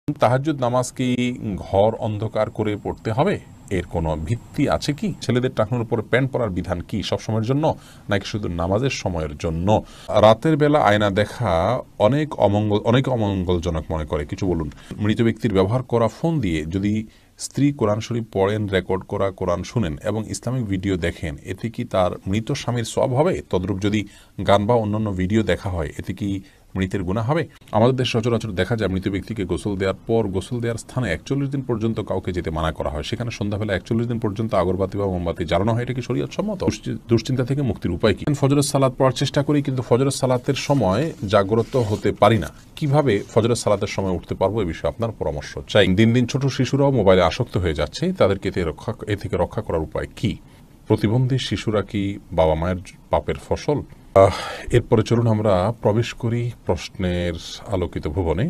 তাহাজ্জুদ নামাজ কি ঘর অন্ধকার করে পড়তে হবে? এর কোনো ভিত্তি আছে কি? ছেলেদের টাকনোর উপরে প্যান্ট পরার বিধান কি সবসময়ের জন্য, নাকি শুধু নামাজের সময়ের জন্য? রাতের বেলা আয়না দেখা অনেক অমঙ্গলজনক মনে করে, কিছু বলুন। মৃত ব্যক্তির ব্যবহার করা ফোন দিয়ে যদি স্ত্রী কোরআন শরীফ পড়েন, রেকর্ড করা কোরআন শুনেন এবং ইসলামিক ভিডিও দেখেন, এতে কি তার মৃত স্বামীর সওয়াব হবে? তদ্রূপ যদি গান বা অন্যান্য ভিডিও দেখা হয়, এতে কি মৃতের গুনাহ হবে? আমাদের দেশে সচরাচর দেখা যায় মৃত ব্যক্তিকে গোসল দেওয়ার পর গোসল দেওয়ার স্থানে ৪১ দিন পর্যন্ত কাউকে যেতে মানা করা হয়। সেখানে সন্ধ্যাবেলা ৪১ দিন পর্যন্ত আগরবাতি বা মোমবাতি জ্বালানো হয়। এটা কি শরীয়ত সম্মত? দুশ্চিন্তা থেকে মুক্তির উপায় কি? ফজরের সালাত পড়ার চেষ্টা করি, কিন্তু ফজরের সালাতের সময় জাগ্রত হতে পারি না। কিভাবে ফজরের সালাতের সময় উঠতে পারবো, এই বিষয়ে আপনার পরামর্শ চাই। দিন দিন ছোট শিশুরাও মোবাইলে আসক্ত হয়ে যাচ্ছে, তাদেরকে এ থেকে রক্ষা করার উপায় কি? প্রতিবন্ধী শিশুরা কি বাবা মায়ের পাপের ফসল? এরপরে চলুন আমরা প্রবেশ করি প্রশ্নের আলোকিত ভুবনে।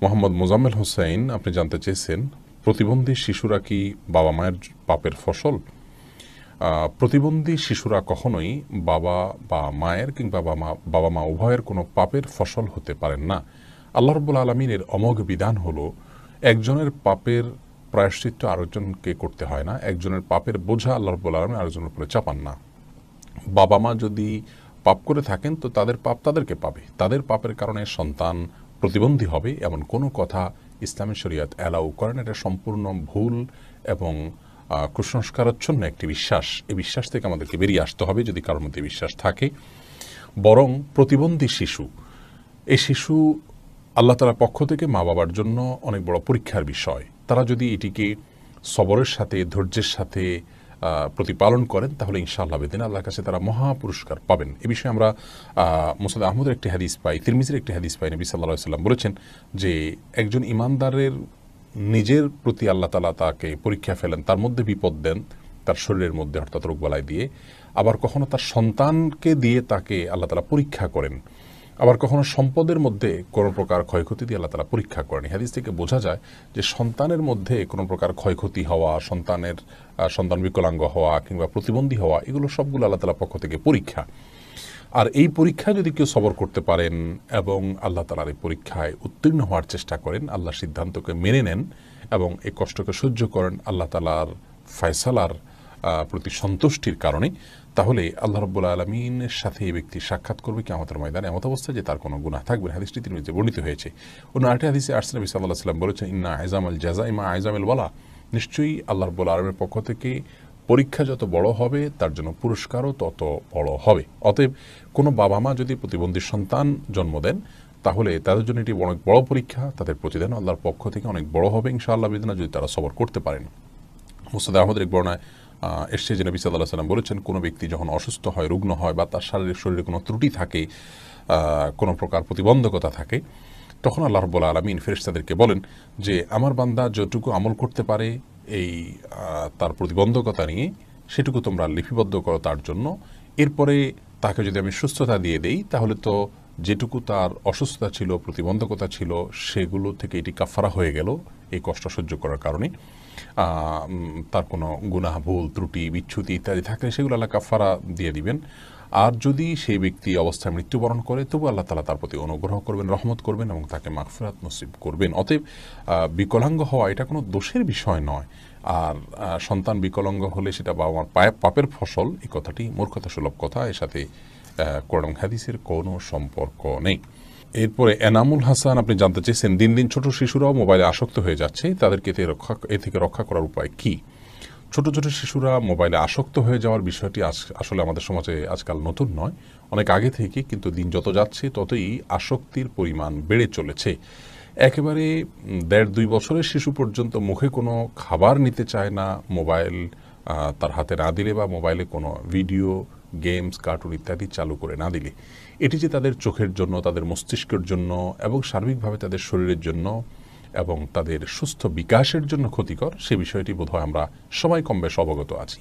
মোহাম্মদ মোজাম্মেল হোসেন, আপনি জানতে চেয়েছেন প্রতিবন্ধী শিশুরা কি বাবা মায়ের পাপের ফসল? প্রতিবন্ধী শিশুরা কখনোই বাবা বা মায়ের কিংবা বাবা মা উভয়ের কোনো পাপের ফসল হতে পারেন না। আল্লাহ রাব্বুল আলামিনের অমোঘ বিধান হলো, একজনের পাপের প্রায়শ্চিত্ত আরেকজনকে করতে হয় না, একজনের পাপের বোঝা আল্লাহ রাব্বুল আলামিন আরেকজনের উপরে চাপান না। বাবা মা যদি পাপ করে থাকেন তো তাদের পাপ তাদেরকে পাবে, তাদের পাপের কারণে সন্তান প্রতিবন্ধী হবে এমন কোনো কথা ইসলামী শরীয়ত অ্যালাউ করেন। এটা সম্পূর্ণ ভুল এবং কুসংস্কারাচ্ছন্ন একটি বিশ্বাস। এই বিশ্বাস থেকে আমাদেরকে বেরিয়ে আসতে হবে, যদি কারোর মধ্যে বিশ্বাস থাকে। বরং প্রতিবন্ধী শিশু, এই শিশু আল্লাহ তাআলার পক্ষ থেকে মা বাবার জন্য অনেক বড় পরীক্ষার বিষয়। তারা যদি এটিকে সবরের সাথে, ধৈর্যের সাথে প্রতিপালন করেন, তাহলে ইনশাআল্লাহ বেদিন আল্লাহর কাছে তারা মহা পুরস্কার পাবেন। এ বিষয়ে আমরা মুসনাদ আহমদের একটি হাদিস পাই, তিরমিজির একটি হাদিস পাই। নবী সাল্লাল্লাহু আলাইহি ওয়াসাল্লাম বলেছেন যে একজন ইমানদারের নিজের প্রতি আল্লাহ তাআলা তাকে পরীক্ষা ফেলেন, তার মধ্যে বিপদ দেন তার শরীরের মধ্যে, অর্থাৎ রোগবালাই দিয়ে। আবার কখনো তার সন্তানকে দিয়ে তাকে আল্লাহ তাআলা পরীক্ষা করেন। আবার কখনো সম্পদের মধ্যে কোনো প্রকার ক্ষয়ক্ষতি দিয়ে আল্লাহ তাআলা পরীক্ষা করেন। হাদিস থেকে বোঝা যায় যে সন্তানের মধ্যে কোনো প্রকার ক্ষয়ক্ষতি হওয়া, সন্তান বিকলাঙ্গ হওয়া কিংবা প্রতিবন্ধী হওয়া, এগুলো সবগুলো আল্লাহ তাআলার পক্ষ থেকে পরীক্ষা। আর এই পরীক্ষা যদি কেউ সবর করতে পারেন এবং আল্লাহ তাআলার এই পরীক্ষায় উত্তীর্ণ হওয়ার চেষ্টা করেন, আল্লাহর সিদ্ধান্তকে মেনে নেন এবং এই কষ্টকে সহ্য করেন আল্লাহ তাআলার ফয়সালার প্রতি সন্তুষ্টির কারণে, তাহলে আল্লাহ রাব্বুল আলামিনের সাথে এই ব্যক্তি সাক্ষাৎ করবে কিয়ামতের ময়দানে এমত অবস্থায় যে তার কোনো গুনাহ থাকবে না। হাদিসটি তিরমিজিতে বর্ণিত হয়েছে। অন্য আরেকটি হাদিসে আসছে, নবী সাল্লাল্লাহু আলাইহি ওয়াসাল্লাম বলেছেন, ইন্না আইজামাল জাযাই মা আইজামিল ওয়ালা, নিশ্চয়ই আল্লাহ রাব্বুল আলামিনের পক্ষ থেকে পরীক্ষা যত বড় হবে তার জন্য পুরস্কারও তত বড় হবে। অতএব কোনো বাবা মা যদি প্রতিবন্ধী সন্তান জন্ম দেন, তাহলে তাদের জন্য এটি অনেক বড় পরীক্ষা, তাদের প্রতিদান আল্লাহর পক্ষ থেকে অনেক বড় হবে ইনশাআল্লাহ বিদিনা, যদি তারা সবর করতে পারেন। মুসনাদ আহমদের এক বর্ণনায় এসছে যে নবী সাল্লাল্লাহু আলাইহি ওয়াসাল্লাম বলেছেন, কোনো ব্যক্তি যখন অসুস্থ হয়, রুগ্ন হয় বা তার শরীরে কোনো ত্রুটি থাকে, কোনো প্রকার প্রতিবন্ধকতা থাকে, তখন আল্লাহ রাব্বুল আলামিন ফেরেশতাদেরকে বলেন যে আমার বান্দা যতটুকু আমল করতে পারে এই তার প্রতিবন্ধকতা নিয়ে, সেটুকু তোমরা লিপিবদ্ধ করো তার জন্য। এরপরে তাকে যদি আমি সুস্থতা দিয়ে দেই, তাহলে তো যেটুকু তার অসুস্থতা ছিল, প্রতিবন্ধকতা ছিল, সেগুলো থেকে এটি কাফারা হয়ে গেল এই কষ্ট সহ্য করার কারণে। তার কোনো গুনাহ, ভুল, ত্রুটি, বিচ্যুতি ইত্যাদি থাকলে সেগুলো আল্লাহ কাফারা দিয়ে দিবেন। আর যদি সেই ব্যক্তি অবস্থায় মৃত্যুবরণ করে, তবু আল্লাহ তাআলা তার প্রতি অনুগ্রহ করবেন, রহমত করবেন এবং তাকে মাগফিরাত নসিব করবেন। অতএব বিকলাঙ্গ হওয়া এটা কোনো দোষের বিষয় নয়। আর সন্তান বিকলাঙ্গ হলে সেটা বাবা মার পাপের ফসল, এই কথাটি মূর্খতা সুলভ কথা, এর সাথে কোরআন হাদিসের কোনো সম্পর্ক নেই। এরপরে এনামুল হাসান, আপনি জানতে চেয়েছেন দিন দিন ছোট শিশুরাও মোবাইলে আসক্ত হয়ে যাচ্ছে, তাদেরকে এ থেকে রক্ষা করার উপায় কি? ছোট ছোট শিশুরা মোবাইলে আসক্ত হয়ে যাওয়ার বিষয়টি আসলে আমাদের সমাজে আজকাল নতুন নয়, অনেক আগে থেকে, কিন্তু দিন যত যাচ্ছে ততই আসক্তির পরিমাণ বেড়ে চলেছে। একেবারে ১.৫-২ বছরের শিশু পর্যন্ত মুখে কোনো খাবার নিতে চায় না মোবাইল তার হাতে না দিলে, বা মোবাইলে কোনো ভিডিও, গেমস, কার্টুন ইত্যাদি চালু করে না দিলে। এটি যে তাদের চোখের জন্য, তাদের মস্তিষ্কের জন্য এবং সার্বিকভাবে তাদের শরীরের জন্য এবং তাদের সুস্থ বিকাশের জন্য ক্ষতিকর, সে বিষয়টি বোধহয় আমরা সবাই কম বেশ অবগত আছি।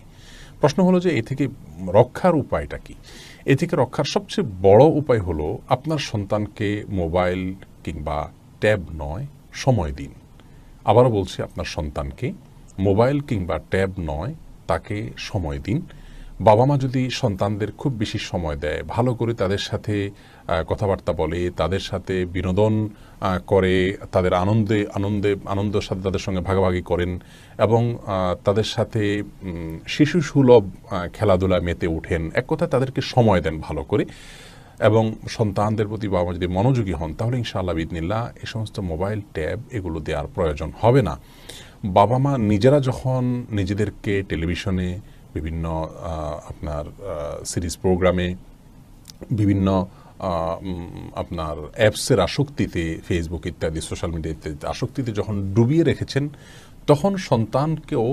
প্রশ্ন হলো যে এ থেকে রক্ষার উপায়টা কি? এ থেকে রক্ষার সবচেয়ে বড় উপায় হলো আপনার সন্তানকে মোবাইল কিংবা ট্যাব নয়, সময় দিন। আবারও বলছি, আপনার সন্তানকে মোবাইল কিংবা ট্যাব নয়, তাকে সময় দিন। বাবা মা যদি সন্তানদের খুব বেশি সময় দেয়, ভালো করে তাদের সাথে কথাবার্তা বলে, তাদের সাথে বিনোদন করে, তাদের আনন্দের সাথে তাদের সঙ্গে ভাগাভাগি করেন এবং তাদের সাথে শিশু সুলভ খেলাধুলায় মেতে ওঠেন, এক কথায় তাদেরকে সময় দেন ভালো করে, এবং সন্তানদের প্রতি বাবা মা যদি মনোযোগী হন, তাহলে ইনশাআল্লাহ বিইذনিল্লাহ এই সমস্ত মোবাইল ট্যাব এগুলো দেওয়ার প্রয়োজন হবে না। বাবা মা নিজেরা যখন নিজেদেরকে টেলিভিশনে বিভিন্ন আপনার সিরিজ প্রোগ্রামে, বিভিন্ন আপনার অ্যাপসের আসক্তিতে, ফেসবুক ইত্যাদি সোশ্যাল মিডিয়া ইত্যাদি আসক্তিতে যখন ডুবিয়ে রেখেছেন, তখন সন্তানকেও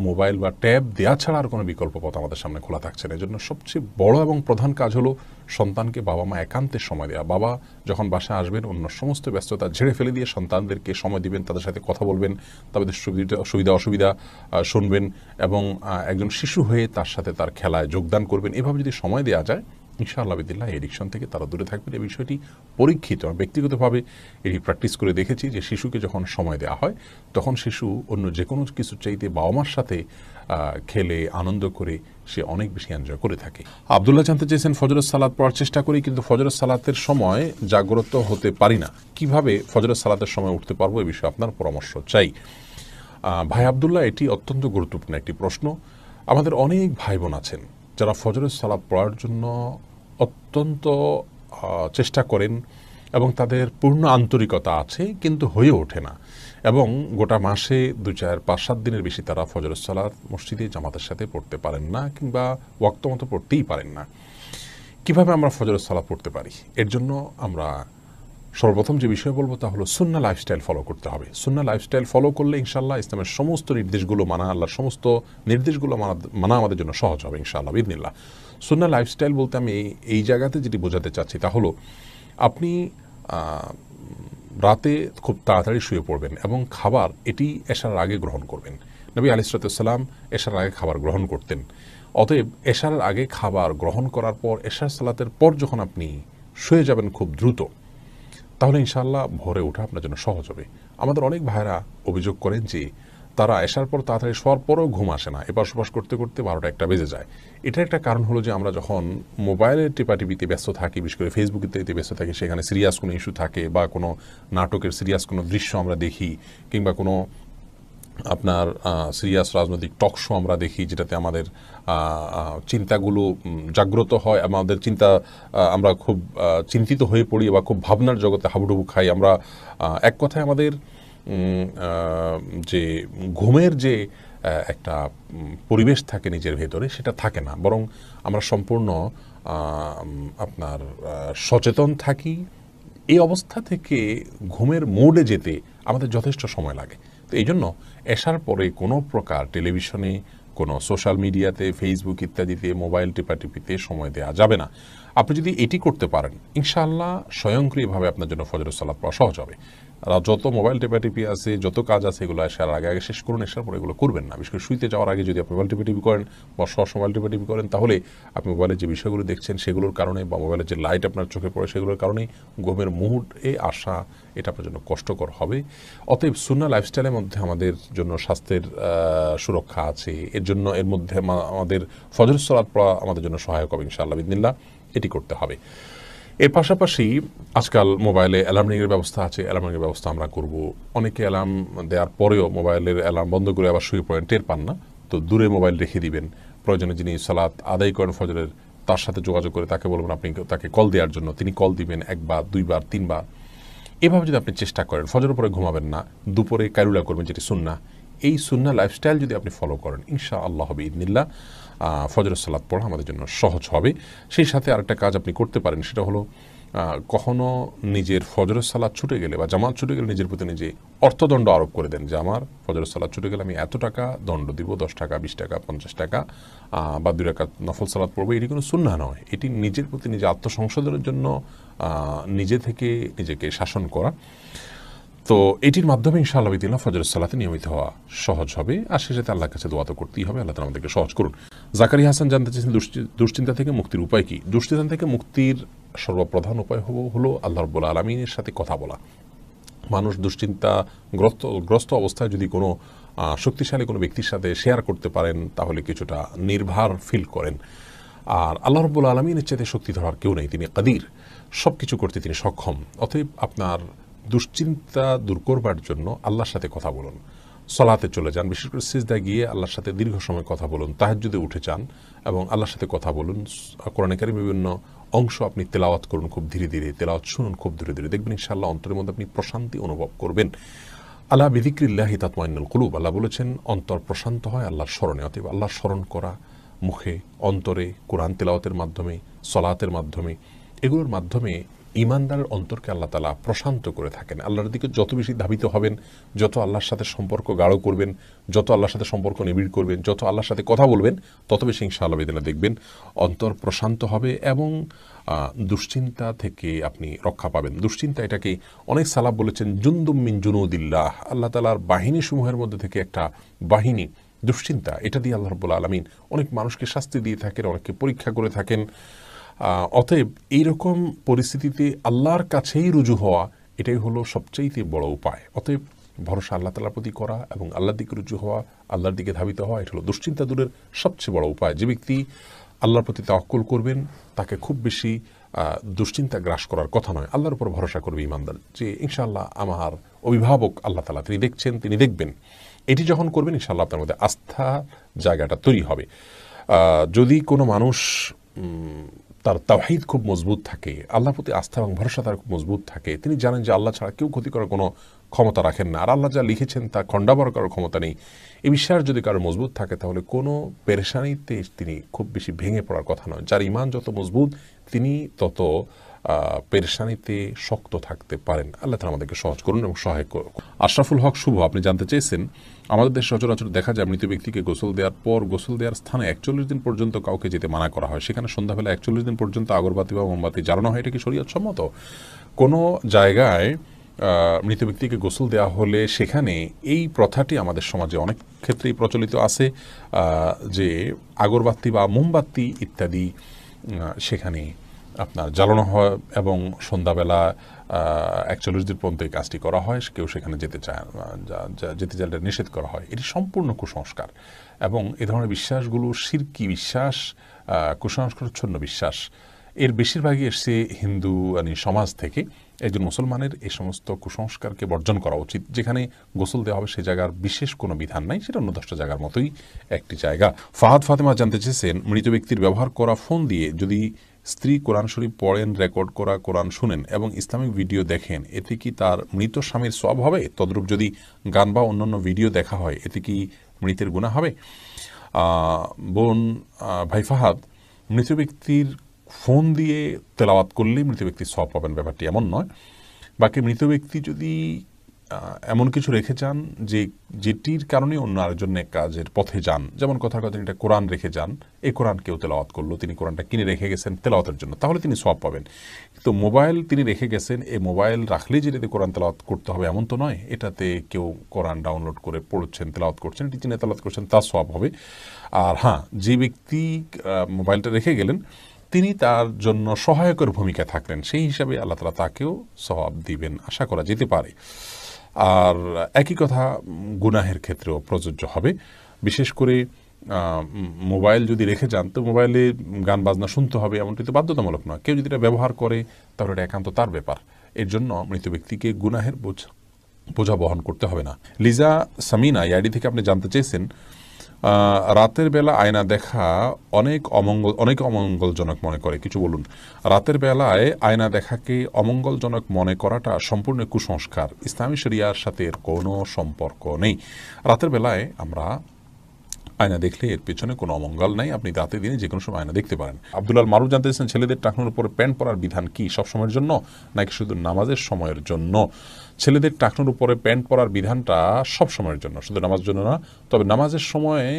মোবাইল বা ট্যাব দেওয়া ছাড়া আর কোনো বিকল্প পথ আমাদের সামনে খোলা থাকছে না। এজন্য সবচেয়ে বড় এবং প্রধান কাজ হলো সন্তানকে বাবা মা একান্তের সময় দেওয়া। বাবা যখন বাসায় আসবেন, অন্য সমস্ত ব্যস্ততা ঝেড়ে ফেলে দিয়ে সন্তানদেরকে সময় দিবেন, তাদের সাথে কথা বলবেন, তাদের সুবিধা অসুবিধা শুনবেন এবং একজন শিশু হয়ে তার সাথে তার খেলায় যোগদান করবেন। এভাবে যদি সময় দেওয়া যায়, ইনশাআল্লাহ বিদিল্লাহ এডিকশন থেকে তারা দূরে থাকবেন। এই বিষয়টি পরীক্ষিত, আমি ব্যক্তিগতভাবে এটি প্র্যাকটিস করে দেখেছি যে শিশুকে যখন সময় দেওয়া হয়, তখন শিশু অন্য যে কোনো কিছু চাইতে বাবা মার সাথে খেলে আনন্দ করে সে অনেক বেশি এনজয় করে থাকে। আবদুল্লাহ জানতে চেয়েছেন, ফজরের সালাত পড়ার চেষ্টা করি কিন্তু ফজরের সালাতের সময় জাগ্রত হতে পারি না, কিভাবে ফজরের সালাতের সময় উঠতে পারবো, এই বিষয়ে আপনার পরামর্শ চাই। ভাই আবদুল্লাহ, এটি অত্যন্ত গুরুত্বপূর্ণ একটি প্রশ্ন। আমাদের অনেক ভাই বোন আছেন যারা ফজরের সালাত পড়ার জন্য অত্যন্ত চেষ্টা করেন এবং তাদের পূর্ণ আন্তরিকতা আছে, কিন্তু হয়ে ওঠে না, এবং গোটা মাসে 2, 4, 5, 7 দিনের বেশি তারা ফজরের সালাত মসজিদে জামাতের সাথে পড়তে পারেন না কিংবা ওয়াক্ত মতো পড়তেই পারেন না। কিভাবে আমরা ফজরের সালাত পড়তে পারি? এর জন্য আমরা সর্বপ্রথম যে বিষয় বলবো তা হলো সুন্নাহ লাইফস্টাইল ফলো করতে হবে। সুন্নাহ লাইফস্টাইল ফলো করলে ইনশাআল্লাহ ইসলামের সমস্ত নির্দেশগুলো মানা, আল্লাহর সমস্ত নির্দেশগুলো মানা আমাদের জন্য সহজ হবে ইনশাআল্লাহ বিইذনিল্লাহ। সুন্নাহ লাইফস্টাইল বলতে আমি এই জায়গাতে যেটি বোঝাতে চাচ্ছি তা হলো, আপনি রাতে খুব তাড়াতাড়ি শুয়ে পড়বেন এবং খাবার এটি এশার আগে গ্রহণ করবেন। নবী আলাইহিস সালাম এশার আগে খাবার গ্রহণ করতেন। অতএব এশার আগে খাবার গ্রহণ করার পর এশার সালাতের পর যখন আপনি শুয়ে যাবেন খুব দ্রুত, তাহলে ইনশাআল্লাহ ভোরে ওঠা আপনার জন্য সহজ হবে। আমাদের অনেক ভাইরা অভিযোগ করেন যে তারা এশার পর তাড়াতাড়ি শোয়ার পরেও ঘুম আসে না, এপাশ ওপাশ করতে করতে 12টা 1টা বেজে যায়। এটার একটা কারণ হলো যে আমরা যখন মোবাইলের টিপাটিপিতে ব্যস্ত থাকি, বিশেষ করে ফেসবুক ইত্যাদিতে ব্যস্ত থাকি, সেখানে সিরিয়াস কোনো ইস্যু থাকে বা কোনো নাটকের সিরিয়াস কোনো দৃশ্য আমরা দেখি কিংবা কোনো আপনার সিরিয়াস রাজনৈতিক টক শো আমরা দেখি, যেটাতে আমাদের চিন্তাগুলো জাগ্রত হয়, আমাদের আমরা খুব চিন্তিত হয়ে পড়ি বা খুব ভাবনার জগতে হাবুডুবু খাই আমরা। এক কথায় আমাদের যে ঘুমের যে একটা পরিবেশ থাকে নিজের ভেতরে, সেটা থাকে না, বরং আমরা সম্পূর্ণ আপনার সচেতন থাকি। এই অবস্থা থেকে ঘুমের মোডে যেতে আমাদের যথেষ্ট সময় লাগে। তো এই জন্য এশার পরে কোনো প্রকার টেলিভিশনে, কোনো সোশ্যাল মিডিয়াতে, ফেসবুক ইত্যাদিতে মোবাইল টিপাটিপিতে সময় দেওয়া যাবে না। আপনি যদি এটি করতে পারেন, ইনশাআল্লাহ স্বয়ংক্রিয়ভাবে আপনার জন্য ফজরের সালাত পড়া সহজ হবে। আর যত মোবাইল টিপাটিপি আছে, যত কাজ আছে, এগুলো এশার আগে শেষ করুন, এশার পরে এগুলো করবেন না। বিশেষ করে শুইতে যাওয়ার আগে যদি আপনি মোবাইল টিপাটিপি করেন বা মোবাইল টিপাটিপি করেন, তাহলে আপনি মোবাইলের যে বিষয়গুলো দেখছেন সেগুলোর কারণে বা মোবাইলের যে লাইট আপনার চোখে পড়ে সেগুলোর কারণেই ঘুমের মুহূর্তে আসা এটা আপনার জন্য কষ্টকর হবে। অতএব সুন্নাহ লাইফস্টাইলের মধ্যে আমাদের জন্য স্বাস্থ্যের সুরক্ষা আছে, এর মধ্যে আমাদের ফজরের সালাত পড়া আমাদের জন্য সহায়ক হবে ইনশাআল্লাহ বিইذনিল্লাহ। এটি করতে হবে। এর পাশাপাশি আজকাল মোবাইলে অ্যালার্ম রিংয়ের ব্যবস্থা আছে, অ্যালার্ম রিংয়ের ব্যবস্থা আমরা করব। অনেকে অ্যালার্ম দেওয়ার পরেও মোবাইলের অ্যালার্ম বন্ধ করে আবার শুয়ে পড়েন, টের পান না, তো দূরে মোবাইল রেখে দিবেন। প্রয়োজনে যিনি সালাত আদায় করেন ফজরের, তার সাথে যোগাযোগ করে তাকে বলবেন আপনি তাকে কল দেওয়ার জন্য, তিনি কল দিবেন 1 বার 2 বার 3 বার। এভাবে যদি আপনি চেষ্টা করেন, ফজরের পরে ঘুমাবেন না, দুপুরে কাইলুলা করবেন, যেটি সুন্নাহ, এই সুন্নাহ লাইফস্টাইল যদি আপনি ফলো করেন, ইনশাআল্লাহ বিইذনিল্লাহ ফজরের সালাত পড়া আমাদের জন্য সহজ হবে। সেই সাথে আরেকটা কাজ আপনি করতে পারেন, সেটা হলো কখনো নিজের ফজরের সালাত ছুটে গেলে বা জামাত ছুটে গেলে নিজের প্রতি নিজে অর্থদণ্ড আরোপ করে দেন যে আমার ফজরের সালাত ছুটে গেলে আমি এত টাকা দণ্ড দিব, 10 টাকা, 20 টাকা, 50 টাকা, বা 2 রাকাত নফল সালাত পড়বো। এটি কোনো সুন্নাহ নয়, এটি নিজের প্রতি নিজে আত্মসংশোধনের জন্য নিজে থেকে নিজেকে শাসন করা। তো এটির মাধ্যমে ইনশাআল্লাহ বিইذনিল্লাহ ফজরের সালাতে নিয়মিত হওয়া সহজ হবে। আর সে সাথে আল্লাহর কাছে দোয়া তো করতেই হবে, আল্লাহ তাআলা আমাদেরকে সহজ করুন। জাকারিয়া হাসান জানতে চেয়েছেন, দুশ্চিন্তা থেকে মুক্তির উপায় কি? দুশ্চিন্তা থেকে মুক্তির সর্বপ্রধান উপায় হলো আল্লাহ রাব্বুল আলামিনের সাথে কথা বলা। মানুষ দুশ্চিন্তাগ্রস্ত অবস্থায় যদি কোনো শক্তিশালী কোনো ব্যক্তির সাথে শেয়ার করতে পারেন তাহলে কিছুটা নির্ভার ফিল করেন। আর আল্লাহ রাব্বুল আলামিনের চাইতে শক্তি ধরার কেউ নেই, তিনি কাদির, সব কিছু করতে তিনি সক্ষম। অতএব আপনার দুশ্চিন্তা দূর করবার জন্য আল্লাহর সাথে কথা বলুন, সলাতে চলে যান, বিশেষ করে সিজদায় গিয়ে আল্লাহর সাথে দীর্ঘ সময় কথা বলুন, তাহাজ্জুদে উঠে যান এবং আল্লাহর সাথে কথা বলুন। কোরআনে কারীমের বিভিন্ন অংশ আপনি তেলাওয়াত করুন খুব ধীরে ধীরে, তেলাওয়াত শুনুন খুব ধীরে ধীরে, দেখবেন ইনশাআল্লাহ অন্তরের মধ্যে আপনি প্রশান্তি অনুভব করবেন। আলা বিযিকরিল্লাহি তাতমাইন্নুল কুলুব, আল্লাহ বলেছেন অন্তর প্রশান্ত হয় আল্লাহর স্মরণে। অতএব আল্লাহর স্মরণ করা মুখে, অন্তরে, কোরআন তেলাওয়াতের মাধ্যমে, সলাতের মাধ্যমে, এগুলোর মাধ্যমে ঈমানদারের অন্তরকে আল্লাহ তাআলা প্রশান্ত করে থাকেন। আল্লাহর দিকে যত বেশি ধাবিত হবেন, যত আল্লাহর সাথে সম্পর্ক গাঢ় করবেন, যত আল্লাহর সাথে সম্পর্ক নিবিড় করবেন, যত আল্লাহর সাথে কথা বলবেন, তত বেশি ইনশাআল্লাহ বিদিনা দেখবেন অন্তর প্রশান্ত হবে এবং দুশ্চিন্তা থেকে আপনি রক্ষা পাবেন। দুশ্চিন্তা এটাকে অনেক সালাফ বলেছেন জুনদুম মিন জুনুদিল্লাহ, আল্লাহ তাআলার বাহিনী সমূহের মধ্যে থেকে একটা বাহিনী। দুশ্চিন্তা এটা দিয়ে আল্লাহ রাব্বুল আলামিন অনেক মানুষকে শাস্তি দিয়ে থাকেন, অনেককে পরীক্ষা করে থাকেন। অতএব এইরকম পরিস্থিতিতে আল্লাহর কাছেই রুজু হওয়া, এটাই হলো সবচাইতে বড় উপায়। অতএব ভরসা আল্লাহ তাআলার প্রতি করা এবং আল্লাহর দিকে রুজু হওয়া, আল্লাহর দিকে ধাবিত হওয়া, এটা হলো দুশ্চিন্তা দূরের সবচেয়ে বড় উপায়। যে ব্যক্তি আল্লাহর প্রতি তাওয়াক্কুল করবেন তাকে খুব বেশি দুশ্চিন্তা গ্রাস করার কথা নয়। আল্লাহর উপর ভরসা করবে ঈমানদার, যে ইনশাআল্লাহ আমার অভিভাবক আল্লাহ তাআলা, তিনি দেখছেন, তিনি দেখবেন। এটি যখন করবেন ইনশাআল্লাহ আপনার মধ্যে আস্থা জায়গাটা তৈরি হবে। যদি কোনো মানুষ তার তাওহীদ খুব মজবুত থাকে, আল্লাহর প্রতি আস্থা এবং ভরসা তার খুব মজবুত থাকে, তিনি জানেন যে আল্লাহ ছাড়া কেউ ক্ষতি করার কোনো ক্ষমতা রাখেন না, আর আল্লাহ যা লিখেছেন তা খণ্ডাবর করার ক্ষমতা নেই, এই বিশ্বাস যদি কারো মজবুত থাকে তাহলে কোনো পেরেশানিতে তিনি খুব বেশি ভেঙে পড়ার কথা নয়। যার ঈমান যত মজবুত তিনি তত পেরেশানিতে শক্ত থাকতে পারেন। আল্লাহ তাআলা আমাদেরকে সহজ করুন এবং সহায় করুন। আশরাফুল হক শুভ, আপনি জানতে চেয়েছেন আমাদের দেশে সচরাচর দেখা যায় মৃত ব্যক্তিকে গোসল দেওয়ার পর গোসল দেওয়ার স্থানে 41 দিন পর্যন্ত কাউকে যেতে মানা করা হয়, সেখানে সন্ধ্যাবেলা 41 দিন পর্যন্ত আগরবাতি বা মোমবাতি জ্বালানো হয়, এটা কি শরীয়ত সম্মত? কোনো জায়গায় মৃত ব্যক্তিকে গোসল দেওয়া হলে সেখানে এই প্রথাটি আমাদের সমাজে অনেক ক্ষেত্রেই প্রচলিত আছে যে আগরবাতি বা মোমবাতি ইত্যাদি সেখানে আপনার জ্বালানো হয় এবং সন্ধ্যাবেলা 41 দিন পর্যন্ত এই কাজটি করা হয়। কেউ সেখানে যেতে চাইলে নিষেধ করা হয়। এটি সম্পূর্ণ কুসংস্কার এবং এ ধরনের বিশ্বাসগুলো শিরকি বিশ্বাস, কুসংস্কারচ্ছন্ন বিশ্বাস। এর বেশিরভাগই এসছে হিন্দু সমাজ থেকে। একজন মুসলমানের এই সমস্ত কুসংস্কারকে বর্জন করা উচিত। যেখানে গোসল দেওয়া হবে সে জায়গার বিশেষ কোনো বিধান নাই, সেটা অন্য 10টা জায়গার মতোই একটি জায়গা। ফাহাদ ফাতেমা জানতে চেয়েছেন মৃত ব্যক্তির ব্যবহার করা ফোন দিয়ে যদি স্ত্রী কোরআন শরীফ পড়েন, রেকর্ড করা কোরআন শুনেন এবং ইসলামিক ভিডিও দেখেন, এতে কি তার মৃত স্বামীর সওয়াব হবে? তদ্রূপ যদি গান বা অন্যান্য ভিডিও দেখা হয়, এতে কি মৃতের গুনাহ হবে? বোন ভাই ফাহাদ, মৃত ব্যক্তির ফোন দিয়ে তেলাওয়াত করলেই মৃত ব্যক্তির সওয়াব পাবেন, ব্যাপারটি এমন নয়। বাকি মৃত ব্যক্তি যদি এমন কিছু রেখে যান যেটির কারণে অন্য আরেকজন কাজের পথে যান, যেমন কথার কথা এটা কোরআন রেখে যান, এই কোরআন কেউ তেলাওয়াত করলো, তিনি কোরআনটা কিনে রেখে গেছেন তেলাওয়াতের জন্য, তাহলে তিনি সওয়াব পাবেন। তো মোবাইল তিনি রেখে গেছেন, এই মোবাইল রাখলেই যেটাতে কোরআন তেলাওয়াত করতে হবে এমন তো নয়। এটাতে কেউ কোরআন ডাউনলোড করে পড়ছেন, তেলাওয়াত করছেন, এটি যিনি তেলাওয়াত করছেন তার সওয়াব হবে। আর হ্যাঁ, যে ব্যক্তি মোবাইলটা রেখে গেলেন তিনি তার জন্য সহায়কের ভূমিকা থাকলেন, সেই হিসাবে আল্লাহ তাআলা তাকেও সওয়াব দিবেন, আশা করা যেতে পারে। আর একই কথা গুনাহের ক্ষেত্রেও প্রযোজ্য হবে। বিশেষ করে মোবাইল যদি রেখে যান, তো মোবাইলে গান বাজনা শুনতে হবে এমনটি তো বাধ্যতামূলক নয়। কেউ যদি এটা ব্যবহার করে তাহলে এটা একান্ত তার ব্যাপার। এর জন্য মৃত ব্যক্তিকে গুনাহের বোঝা বহন করতে হবে না। লিজা সামিনা আইডি থেকে আপনি জানতে চেয়েছেন রাতের বেলা আয়না দেখা অনেক অমঙ্গলজনক মনে করে, কিছু বলুন। রাতের বেলায় আয়না দেখাকে অমঙ্গলজনক মনে করাটা সম্পূর্ণ কুসংস্কার, ইসলামী শরিয়ার সাথে এর কোনো সম্পর্ক নেই। রাতের বেলায় আমরা আয়না দেখলে এর পেছনে কোনো অমঙ্গল নাই, আপনি রাতে দিনে যে কোনো সময় আয়না দেখতে পারেন। আব্দুল্লাহ মারুফ জানতে চাইছেন ছেলেদের টাকনোর উপরে প্যান্ট পরার বিধান কি, সবসময়ের জন্য নাকি শুধু নামাজের সময়ের জন্য? ছেলেদের টাকনোর উপরে প্যান্ট পরার বিধানটা সব সময়ের জন্য, শুধু নামাজের জন্য না। তবে নামাজের সময়ে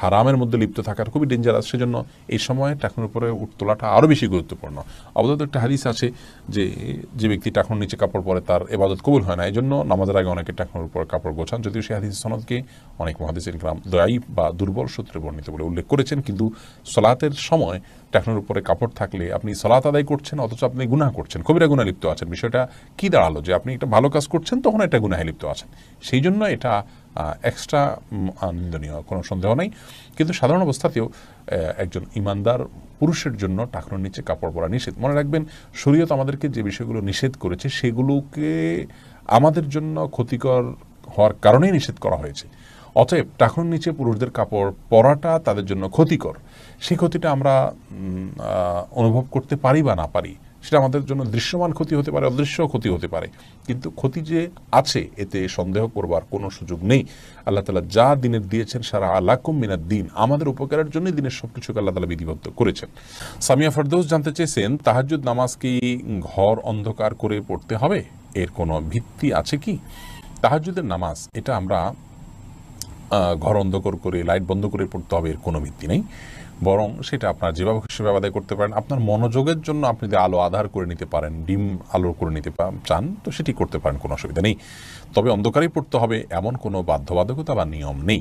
হারামের মধ্যে লিপ্ত থাকার খুবই ডেঞ্জারাস, সেজন্য এই সময়ে টাকনোর উপরে তোলাটা আরও বেশি গুরুত্বপূর্ণ। অবশ্যই একটা হাদিস আছে যে ব্যক্তি টাকনোর নিচে কাপড় পরে তার ইবাদত কবুল হয় না, এই জন্য নামাজের আগে অনেকে টাকনোর উপর কাপড় গোছান, যদিও সেই হাদিস সনদকে অনেক মুহাদ্দিসিন কিরাম দাঈফ বা দুর্বল সূত্রে বর্ণিত বলে উল্লেখ করেছেন। কিন্তু সলাতের সময় টাকনুর উপরে কাপড় থাকলে আপনি সালাত আদায় করছেন অথচ আপনি গুনাহ করছেন, কবিরা গুনাহ লিপ্ত আছেন। বিষয়টা কি দাঁড়ালো যে আপনি একটা ভালো কাজ করছেন তখন এটা গুনাহে লিপ্ত আছেন, সেই জন্য এটা এক্সট্রা নিন্দনীয়, কোনো সন্দেহ নেই। কিন্তু সাধারণ অবস্থাতেও একজন ইমানদার পুরুষের জন্য টাকনুর নিচে কাপড় পরা নিষেধ। মনে রাখবেন, শরীয়ত আমাদেরকে যে বিষয়গুলো নিষেধ করেছে সেগুলোকে আমাদের জন্য ক্ষতিকর হওয়ার কারণেই নিষেধ করা হয়েছে। অতএব টাকনুর নিচে পুরুষদের কাপড় পরাটা তাদের জন্য ক্ষতিকর, সেই ক্ষতিটা আমরা অনুভব করতে পারি বা না পারি, সেটা আমাদের জন্য দৃশ্যমান ক্ষতি হতে পারে, অদৃশ্য ক্ষতি হতে পারে, কিন্তু ক্ষতি যে আছে এতে সন্দেহ করবার কোনো সুযোগ নেই। আল্লাহ তাআলা যা দিনের দিয়েছেন, সারা আলাকুম মিনাদ দিন, আমাদের উপকারের জন্যই দিনের সবকিছুকে আল্লাহ তাআলা বিধিবদ্ধ করেছেন। সামিয়া ফেরদৌস জানতে চেয়েছেন, তাহাজ্জুদ নামাজ কি ঘর অন্ধকার করে পড়তে হবে, এর কোনো ভিত্তি আছে কি? তাহাজ্জুদের নামাজ এটা আমরা ঘর অন্ধকার করে লাইট বন্ধ করে পড়তে হবে এর কোনো ভিত্তি নেই, বরং সেটা আপনার যেভাবে খুশি আদায় করতে পারেন। আপনার মনোযোগের জন্য আপনি যদি আলো আধার করে নিতে পারেন, ডিম আলো করে নিতে চান তো সেটি করতে পারেন, কোনো অসুবিধা নেই। তবে অন্ধকারেই পড়তে হবে এমন কোনো বাধ্যবাধকতা বা নিয়ম নেই।